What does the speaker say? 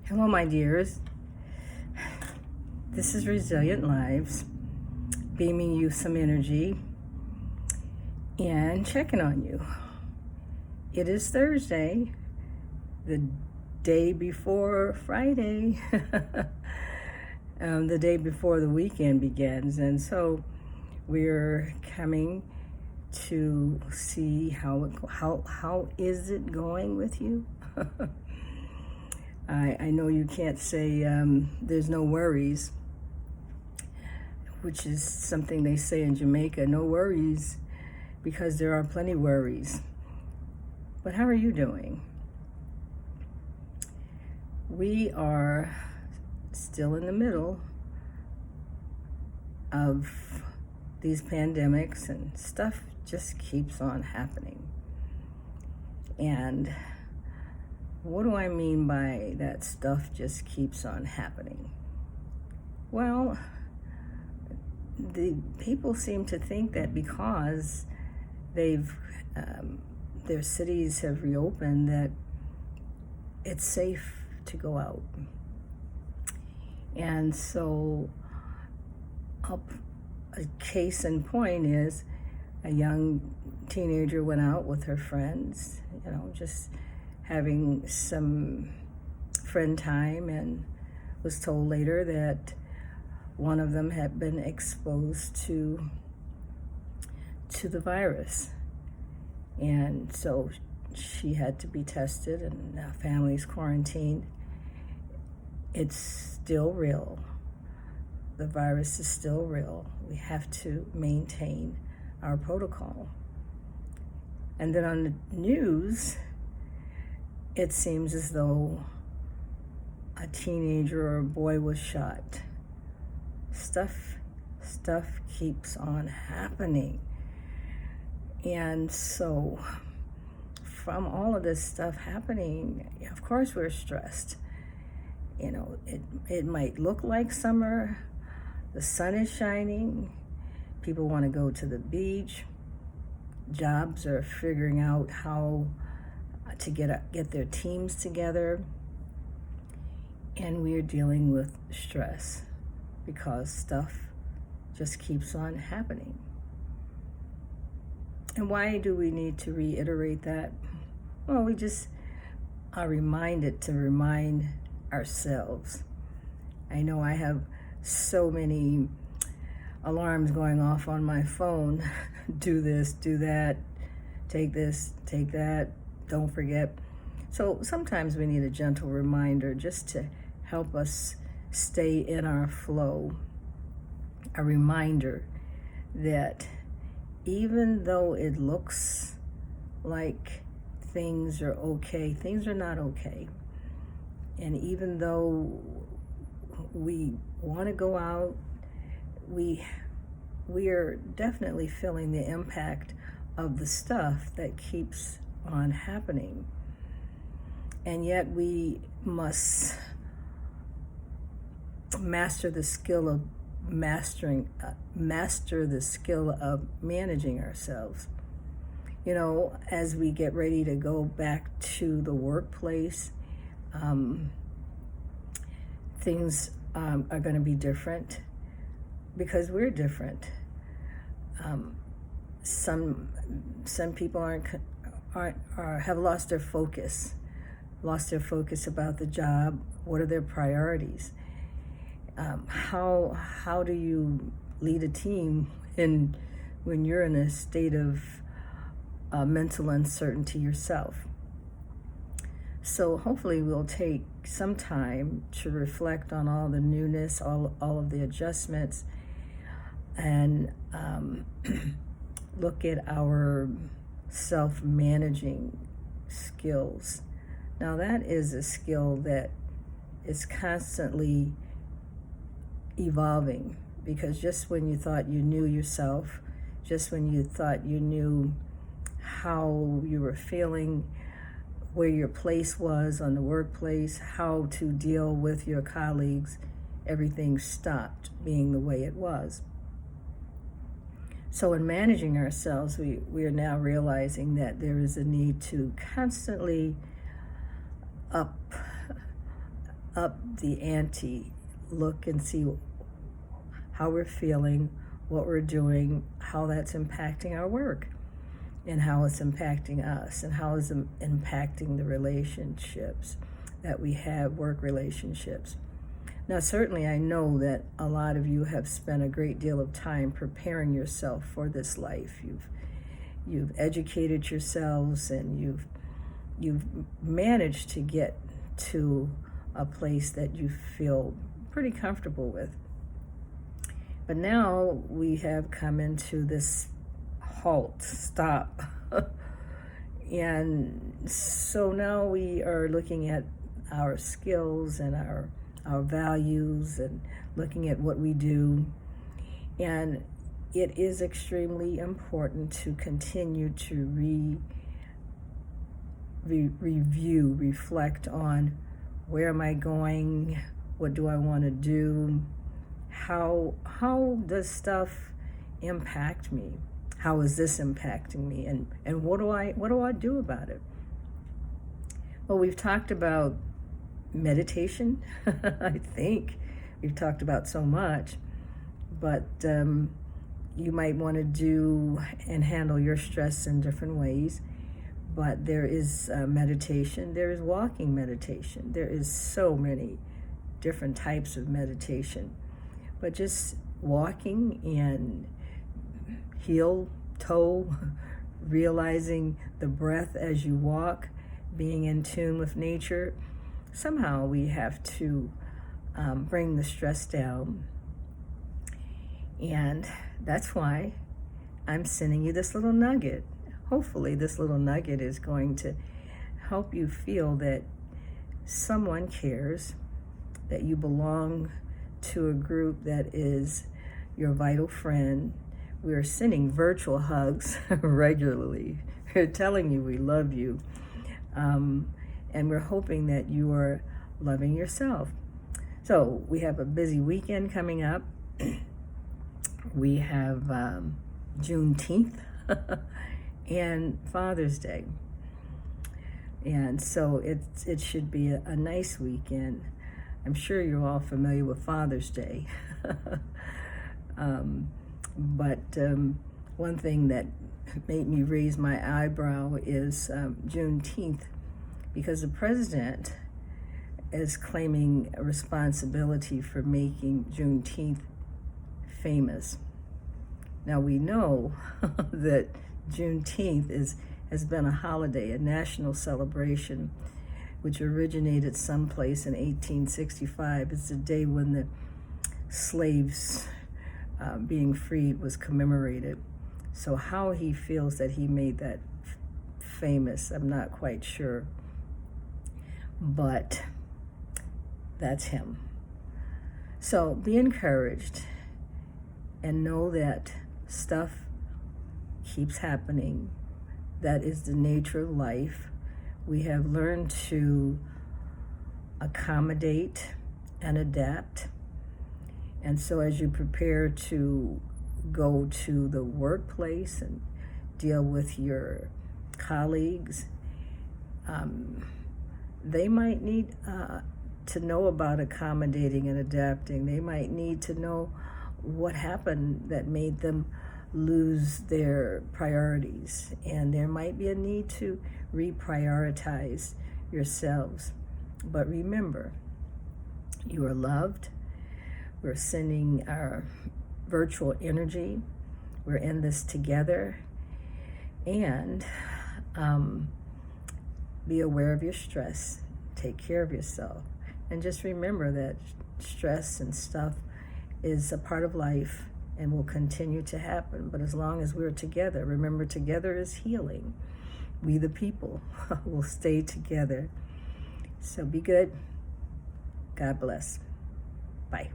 Hello, my dears. This is Resilient Lives, beaming you some energy and checking on you. It is Thursday, the day before Friday, the day before the weekend begins. And so we're coming to see how is it going with you? I know you can't say there's no worries, which is something they say in Jamaica, no worries, because there are plenty worries. But how are you doing? We are still in the middle of these pandemics, and stuff just keeps on happening. And what do I mean by that stuff just keeps on happening? Well, the people seem to think that because their cities have reopened, that it's safe to go out. And so a case in point is a young teenager went out with her friends, just having some friend time, and was told later that one of them had been exposed to the virus. And so she had to be tested, and family's quarantined. It's still real. The virus is still real. We have to maintain our protocol. And then on the news, it seems as though a teenager or a boy was shot. Stuff keeps on happening. And so from all of this stuff happening, of course we're stressed. It might look like summer, the sun is shining, people want to go to the beach, jobs are figuring out how to get their teams together, and we're dealing with stress because stuff just keeps on happening. And why do we need to reiterate that? Well, we just are reminded to remind ourselves. I know I have so many alarms going off on my phone. Do this, do that, take this, take that, don't forget. So sometimes we need a gentle reminder just to help us stay in our flow. A reminder that even though it looks like things are okay, things are not okay. And even though we want to go out, we are definitely feeling the impact of the stuff that keeps on happening. And yet we must master the skill of managing ourselves. As we get ready to go back to the workplace, things are going to be different because we're different. Some people have lost their focus about the job. What are their priorities? How do you lead a team when you're in a state of mental uncertainty yourself? So hopefully we'll take some time to reflect on all the newness, all of the adjustments, and look at our self-managing skills. Now that is a skill that is constantly evolving, because just when you thought you knew yourself, just when you thought you knew how you were feeling, where your place was on the workplace, how to deal with your colleagues, everything stopped being the way it was. So in managing ourselves, we are now realizing that there is a need to constantly up up the ante, look and see how we're feeling, what we're doing, how that's impacting our work, and how it's impacting us, and how it's impacting the relationships that we have, work relationships. Now, certainly I know that a lot of you have spent a great deal of time preparing yourself for this life. You've educated yourselves, and you've managed to get to a place that you feel pretty comfortable with. But now we have come into this halt, stop. And so now we are looking at our skills and our values, and looking at what we do. And it is extremely important to continue to review, reflect on, where am I going? What do I want to do? How does stuff impact me? How is this impacting me? And what do I do about it? Well, we've talked about meditation. I think we've talked about so much, but you might want to do and handle your stress in different ways. But there is meditation, there is walking meditation, there is so many different types of meditation. But just walking and heel toe, realizing the breath as you walk, being in tune with nature. Somehow we have to bring the stress down. And that's why I'm sending you this little nugget. Hopefully this little nugget is going to help you feel that someone cares, that you belong to a group that is your vital friend. We're sending virtual hugs regularly. We're telling you we love you. And we're hoping that you are loving yourself. So we have a busy weekend coming up. We have Juneteenth and Father's Day. And so it should be a nice weekend. I'm sure you're all familiar with Father's Day. But one thing that made me raise my eyebrow is Juneteenth, because the president is claiming a responsibility for making Juneteenth famous. Now we know that Juneteenth has been a holiday, a national celebration, which originated someplace in 1865. It's the day when the slaves being freed was commemorated. So how he feels that he made that famous, I'm not quite sure. But that's him. So be encouraged and know that stuff keeps happening. That is the nature of life. We have learned to accommodate and adapt. And so as you prepare to go to the workplace and deal with your colleagues, they might need to know about accommodating and adapting. They might need to know what happened that made them lose their priorities. And there might be a need to reprioritize yourselves. But remember, you are loved. We're sending our virtual energy. We're in this together. And be aware of your stress. Take care of yourself. And just remember that stress and stuff is a part of life and will continue to happen. But as long as we're together, remember, together is healing. We the people will stay together. So be good. God bless. Bye.